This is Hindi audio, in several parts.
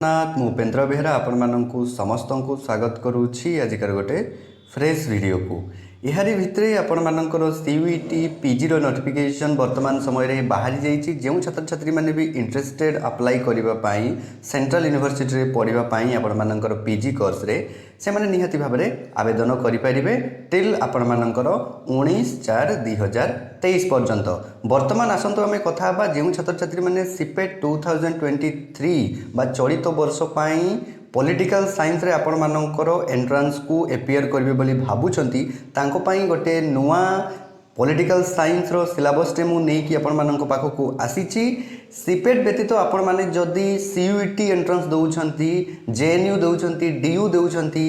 नाथ मु उपेन्द्र बेहरा आपण समस्त को स्वागत करुच्ची आजिकार गोटे फ्रेश वीडियो को यारी भितर आपण मानकर सीयूईटी पीजी नोटिफिकेशन वर्तमान समय बाहरी जाइए जो छात्र छात्री मैंने भी इंटरेस्टेड अप्लाई करने सेंट्रल यूनिवर्सिटी पढ़ाई आपण मानकर पीजी कोर्स रे से मैंने निहाती भाव में आवेदन करें टिल आपण मानकर 19/4/2023 पर्यंत वर्तमान आसतु आम कथा जो छात्र छात्री मैंने सीपेट 2023 बा चलित वर्ष पॉलिटिकल साइंस रे आपण मानकर एंट्रांस को एपियर करेंगे बोली भावुंट गोटे नुआ पॉलिटिकल साइंस रो सिलेबस टे मु नहीं कि आपण मानक पाखक आसीची सीपेट व्यतीत आपण माने जदि सीयूईटी एंट्रांस दउछंती जेएनयू दउछंती डीयू दउछंती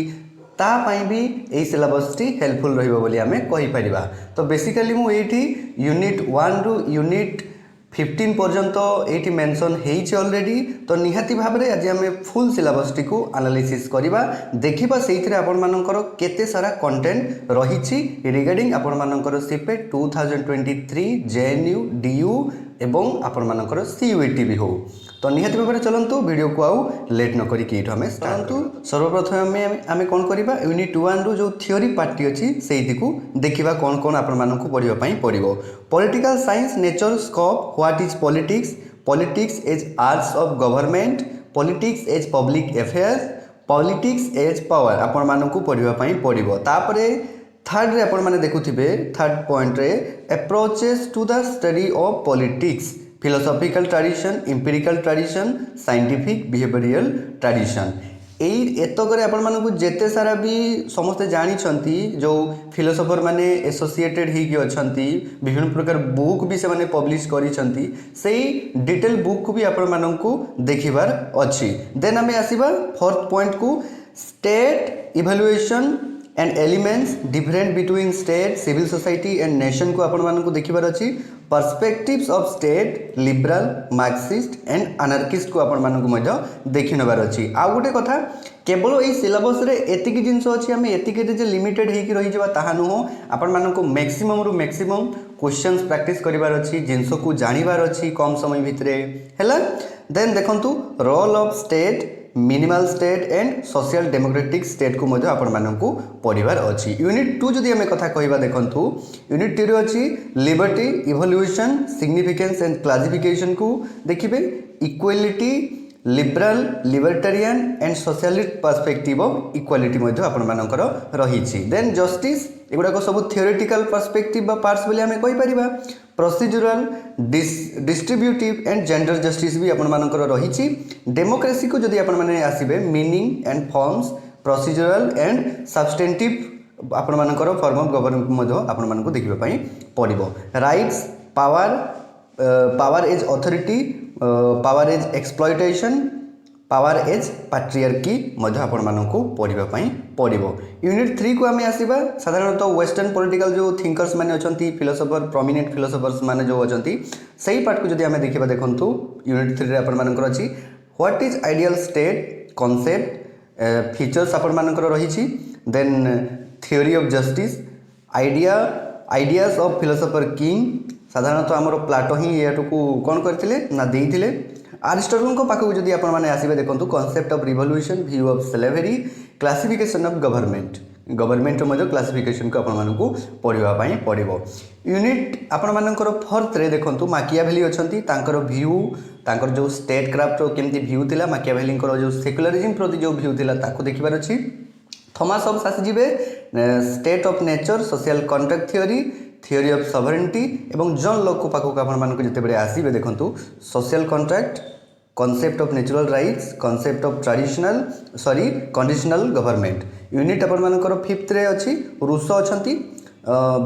ता पाई भी एई सिलेबस टी हेल्पफुल रहइबो बोली हमें कहि परिबा। तो बेसिकली मु एठी यूनिट 1 रु यूनिट 15 पर्यंत ये मेंशन होइछि ऑलरेडी। तो निहाती भाव में आज आम फुल सिलेबस टी को एनालिसिस करवा देखा से आपण मानकर केते सारा कंटेंट रही रिगार्डिंग आपण मानकर सीपेट 2023 जेएनयू डीयू एवं आपण मानकर सीयूईटी भी हो। तो निहाती भाव में चलतु वीडियो को आउ लेट न करी आम चलतु सर्वप्रथम आम कौन करवा यूनिट 1 रु जो थियोरी पार्टी अच्छी से देखा कौन कौन आपण मानक पढ़ाई पड़ो। Political science nature scope what is politics politics as arts of government politics as public affairs politics as power आपण मानक पढ़ाई पड़ो। तापर थर्ड रे आपण माने देखुथिबे थर्ड पॉइंट रे approaches to the study of politics philosophical tradition empirical tradition scientific behavioural tradition एतक आपण मानक जेते सारा भी समस्ते जानी जो फिलोसोफर माने एसोसिएटेड ही अछंती विभिन्न प्रकार बुक भी से माने पब्लिश करिसंती सेही डिटेल बुक को भी आपण मानक देखिबार अछि। देन आमे आसीबा फोर्थ पॉइंट को state evaluation and elements different between state civil society and nation को आपण मानक देखिबार अछि। Perspectives of state liberal Marxist and anarchist को आपण मानक मध्य देखि नबार अछि। आ गोटे कथा केवल एई सिलेबस रे एतिकी जिंस अछि आमे एतिकी जे लिमिटेड हेकि रहि जबा ताहा नुहो आपण मानक मैक्सिमम रु मैक्सिमम क्वेश्चंस प्रैक्टिस करिवार अछि जिंस को जानिबार अछि कम समय भितरे हैला। देन देखंतु role of state minimal state and social democratic state को मध्य आपण मानक पढ़िबार अछि। यूनिट 2 जदि हमें कथा कहबा देखंतु यूनिट 2 रे अछि liberty evolution significance and classification को देखिबे equality liberal libertarian and socialist perspective of equality मध्य आपण मानकर रहिछि। देन जस्टिस एगुडा को सब थियोरेटिकल पर्सपेक्टिव बा पार्ट्स बोली हमें कहि परिबा। Procedural distributive and gender justice भी आपण मानकर रहिछि। डेमोक्रेसी को जदि आपण माने आसीबे meaning and forms procedural and substantive आपण मानकर फॉर्म ऑफ गवर्नमेंट मध्य आपण मानक देखिबा पई पड़िबो। Rights power as authority power as exploitation power as patriarchy मध्य आपण मानक पढ़िबा पई पड़िबो। यूनिट 3 को आमे आसीबा साधारणतः वेस्टर्न पॉलिटिकल जो थिंकर्स माने अछंती फिलोसोफर प्रोमिनेंट फिलोसोफर्स माने जो अछंती सही पार्ट को जदि आमे देखिबा देखंतु यूनिट 3 रे आपण मानकर अछि what is ideal state concept features आपण मानकर रहिछि। Then theory of justice ideas of philosopher king साधारणतः आमर प्लाटो ही एटू कौन करथिले ना देइथिले। अरिस्टोटल को पाखक जदि आपण माने आसीबे देखंतु concept of revolution view of slavery classification of government Madhya classification को आपण मानकु पढ़िबा पई पड़िबो। यूनिट आपण मानकर फोर्थ रे देखंतु माकियाभेली अछंती तांकर व्यू तांकर जो स्टेट क्राफ्ट रो केमती व्यू थिला माकियाभेली जो सेक्युलरिज्म प्रति जो व्यू थिला ताको देखिबार अछि। थॉमस हॉब्स आसीजिबे state of nature social contract theory of sovereignty एवं जॉन लॉक को पाखक आपण मानक जते बेले आसीबे देखंतु social contract concept of natural rights concept of conditional government. Unit आपण मानकर फिफ्थ रे अछि रूसो अछंती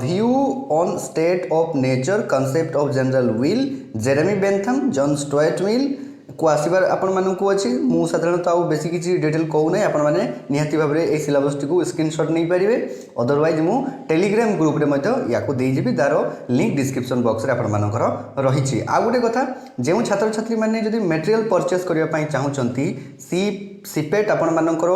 view on state of nature concept of general will Jeremy Bentham John Stuart Mill को आसीबार आपण मानक अछि। मु साधारणतः आ बेसी किछि डिटेल कहू नै आपण माने निहाती भाबरे ए सिलेबस टी को स्क्रीनशॉट नै परिबे अदरवाइज मु टेलीग्राम ग्रुप रे मध्य याको देइ जेबी दारो लिंक डिस्क्रिप्शन बॉक्स रे आपण मानकर रहिछि। आ गुटे कथा जेउ छात्र छात्री माने जदि मटेरियल परचेस करिया पई चाहुचंती सीपेट आपण मानकर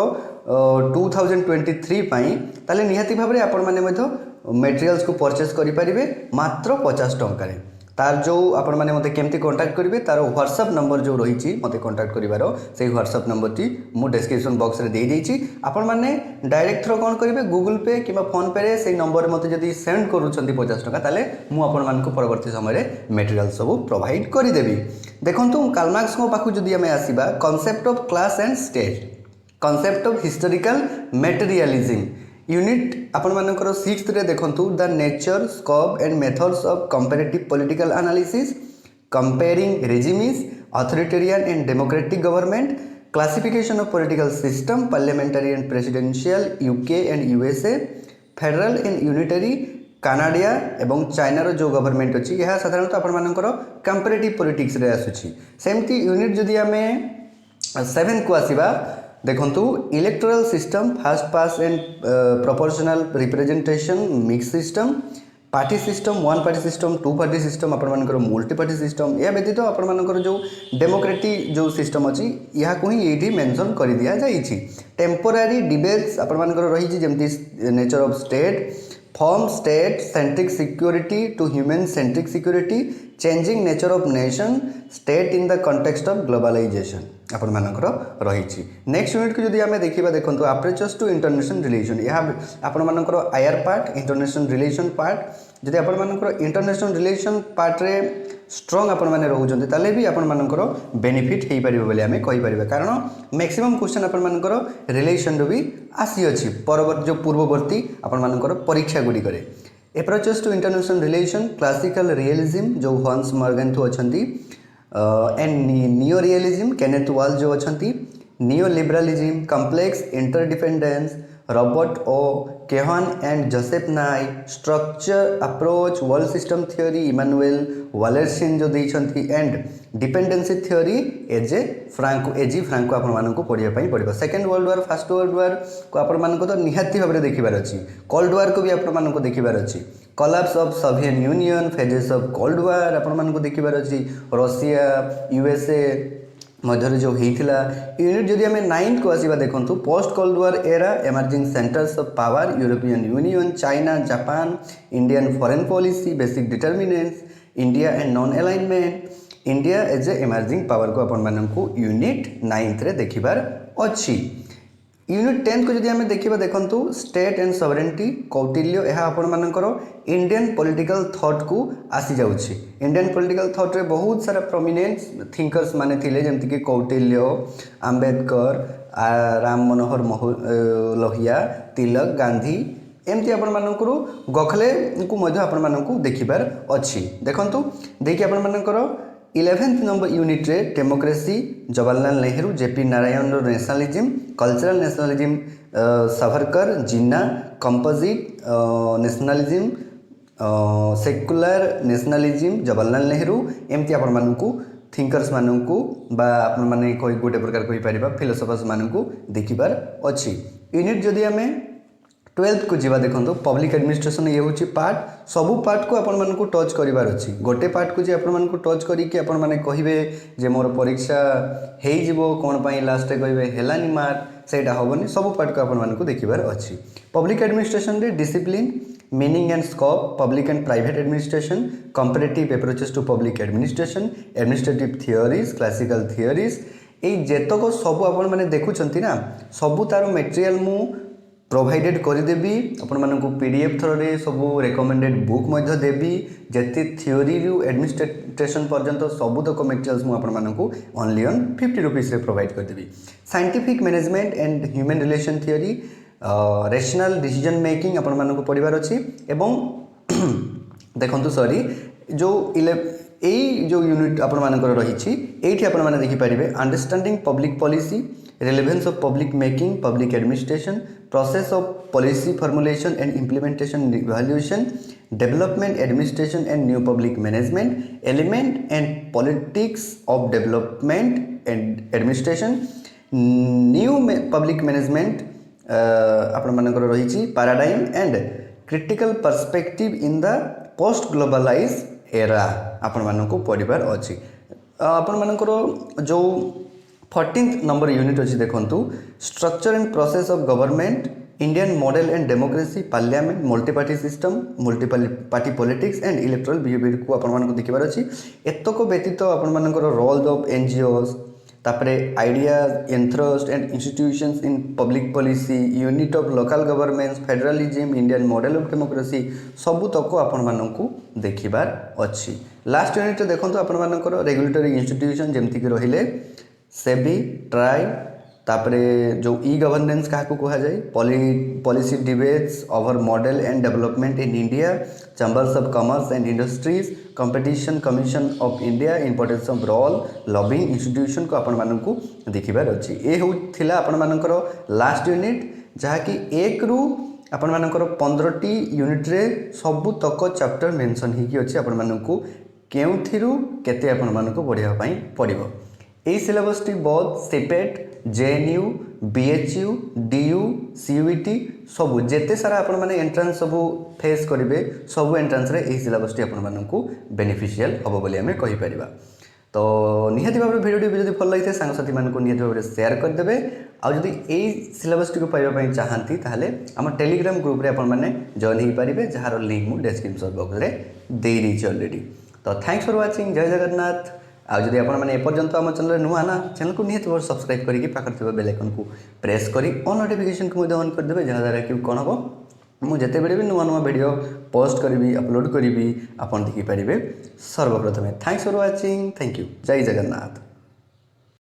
2023 पई ताले निहाती भाबरे आपण माने मध्य मटेरियल्स को परचेस करि परिबे मात्र 50 टंका रे। तार जो आपण मैंने मत केमती कांटेक्ट करेंगे तार व्हाट्सएप नंबर जो रही मत कांटेक्ट करार से व्हाट्सएप नंबर टी मु डिस्क्रिप्शन बॉक्स रे दे देइछि। आपण मैंने डायरेक्ट थ्रो कौन करेंगे गूगल पे कि फोन पे रे से नंबर मत जदि सेंड करूछंती 50 टका ताले मु आपण मानकु परवर्ती समय मटेरियल सब प्रोवाइड करिदेबी। देखंतु कार्ल मार्क्स को पाखु जदि हमें आसीबा concept of class and state, concept of historical materialism unit आपण मानकर 6th रे देखंतु the nature scope and methods of comparative political analysis, comparing regimes, authoritarian and democratic government, classification of political system, parliamentary and presidential, UK and USA, federal and unitary, कानाडिया एवं चाइनार जो गवर्नमेंट अच्छी यह साधारणतः आपण मानकर कंपैरेटिव पॉलिटिक्स रे आसुची। सेमती यूनिट जदि आमे 7 को आसीबा देखंतु electoral system, first past and proportional representation, mix system, party system, one party system, two party system, आपण मानकर मल्टी पार्टी सिस्टम, या व्यतीत आपण मानकर जो डेमोक्रेटिक जो सिस्टम अच्छी या को ही एठी मेंशन कर दिया जाइछि। टेम्पोरारी डिबेट्स आपण मानकर रही जेमती nature of state, from state centric security to human centric security, changing nature of nation, state in the context of globalisation आपण मानकर रही। नेक्स्ट यूनिट को जदि आमे देखिबा देखंतु अप्रोचेस टू इंटरनेशनल रिलेशन, यह आपण मानकर IR part, international relation part. जदि आपण मानकर इंटरनेशनल रिलेशन पार्ट रे स्ट्रांग आपण माने रहउजंती ताले भी आपण मानकर बेनिफिट हेई परिबो बोली आमे कहि परिबा, कारण मैक्सिमम क्वेश्चन आपण मानकर रिलेशन रो भी आसी अछि परवर्ती जो पूर्ववर्ती आपण मानकर परीक्षा गुडी करे। Approaches to international relation, classical realism जो हॉन्स मॉर्गेंथो अछंती, एंड नियो रियलिज्म केनेथ वाल जो अछंती, neo liberalism, complex interdependence, Robert O Keohane and Joseph Nye, structure approach world system theory Immanuel Wallerstein जो देइछंती, and dependency theory AJ Franco आपण मानकु पढिया पई पडिबो। Second world war, first world war को आपण मानकु तो निहाती भाबरे देखिबार अछि, कोल्ड वार को भी आपण मानकु देखिबार अछि, collapse of Soviet union, phases of cold war आपण मानकु देखिबार अछि, रशिया यूएसए मध्य जो होता। यूनिट जदि आम 9th को आसवा देखो post cold war era, emerging centres of power, European Union, China, Japan, Indian foreign policy, basic determinants, India and non alignment, India as a emerging power को आपण मानकु यूनिट 9th रे देखिबार अछि। यूनिट 10th को जदि आम देखा देखो स्टेट एंड सॉवरेनिटी, कौटिल्य, यह आपण मानकर इंडियन पॉलिटिकल थॉट को आसी जाउछि। इंडियन पॉलिटिकल थॉट रे बहुत सारा प्रोमिनेंट थिंकर्स माने थिले जेमति कि कौटिल्य, आंबेडकर, राम मनोहर लोहिया, तिलक, गांधी, एमती आपण मानकर गोखले को मध्य आपण मानकु देखिबार अछि। देखंतु देखि आपण मानकर 11th नंबर यूनिट रे democracy, Jawaharlal Nehru, JP Narayan nationalism, cultural nationalism, Savarkar, Jinnah, composite nationalism, secular nationalism, Jawaharlal Nehru, एमती आपण मानकु थिंकर्स मानकु बा आपण माने कोई गोटे प्रकार कहि परिबा फिलोसोफर्स मानकु देखिबार अछि। यूनिट जदि आमे 12th को जीवा देखो पब्लिक एडमिनिस्ट्रेशन ये हूँ पार्ट, सबू पार्ट को आपण मानकु टच करिवार अछि। गोटे पार्ट को जे आपण मानकु टच करिके आपण माने कहिबे जे मोर परीक्षा हेई जिवो कोन पई लास्ट रे कहिबे हेलानी मार्क सेटा होबनी, सबू पार्ट को आपण मानकु देखिबार अछि। पब्लिक एडमिनिस्ट्रेशन रे discipline, meaning and scope, public and private administration, comparative approaches to public administration, administrative theories, classical theories, ए जेतक सबू आपण माने देखुचंती ना सबू तार मटेरियल मु प्रोवाइडेड करदेवी आपण मानकु पीडीएफ थ्रो रे सबू रेकमेंडेड बुक मध्य देवी, जेते थियोरी रु एडमिनिस्ट्रेशन पर्यंत सबू तक मटेरियल्स मु आपण मानकु ओनली ऑन 50 रुपीस रे प्रोवाइड करदेवी। Scientific management and human relation theory, rational decision making आपण मानकु पढिबार अछि। एवं देखंतु सॉरी जो जो यूनिट आपण मानकर रही एठी आपण माने देखि परिबे understanding public policy, relevance of public making, public administration, process of policy formulation and implementation, evaluation, development administration and new public management, element and politics of development and administration, new public management आपण मानकर रही paradigm and critical perspective in the post globalise era आपण मानकु पढ़िबार अछि। आपण मानकर जो 14th नंबर यूनिट अच्छी देखंतु structure and process of government, Indian model and democracy, parliament, multi party system, multi party politics and electoral behaviour को आपण देखिबार अछि। एतक व्यतीत आपण रोल ऑफ एनजीओस, तापरे ideas, interest and institutions in public policy, unit of local governments, federalism, Indian model of democracy सबू तक आपण मानकू देखिबार अछि। लास्ट यूनिट देखंतु आपण मानकर रेगुलेटरी इंस्टीट्यूशन जेमति कि रहिले सेबी, ट्राई, तापरे जो ई गवर्नेंस क्या कहा जाए, policy debates over model and development in India, chambers of commerce and industries, competition commission of India, importance of role lobbying institution को आपण मानकू देखिबार अछि। ए होथिला आपण मानकर लास्ट यूनिट, जहाँकि 1 रु आपण मानकर 15टी यूनिट रे सबु तक चैप्टर मेंशन ही अछि। आपण मानकू केउथिरु केते आपण मानकू पढ़िया पई पड़िबो। एई सिलेबस टी बहुत CIPET, JNU, BHU, DU, CUET सबू जेते सारा आपण माने एंट्रेंस सबू फेस करिवे, सबू एंट्रेंस रे एई सिलेबस टी आपण मानकू बेनिफिशियल हबो बोली हमें कहि परिबा। तो निहाती भाव भिडियो भी जब भल लगी सांगसाथी मानक निहाती भाव शेयर करदे। आ जदि यही सिलेबस टी को पाइबा चाहती ताहले आम टेलीग्राम ग्रुप रे आपण माने जॉइन हो पारे, जार लिंक मु डिस्क्रिप्शन बॉक्स रे दे देछि ऑलरेडी। तो थैंक्स फॉर वाचिंग, जय जगन्नाथ। आ जदि आपण माने एपर्यंत आम चैनल नुआ ना, चैनल को निहाती भाव सब्सक्राइब करके पाखर थिबा बेल आइकन को प्रेस करी ऑन नोटिफिकेशन को ऑन कर देबे, जहाद्वारा कि कोन हबो मुझे जिते भी नुआ नुआ वीडियो पोस्ट करी, अपलोड करी, आप देखिपारे सर्वप्रथमे। Thanks for watching, thank you, जय जगन्नाथ।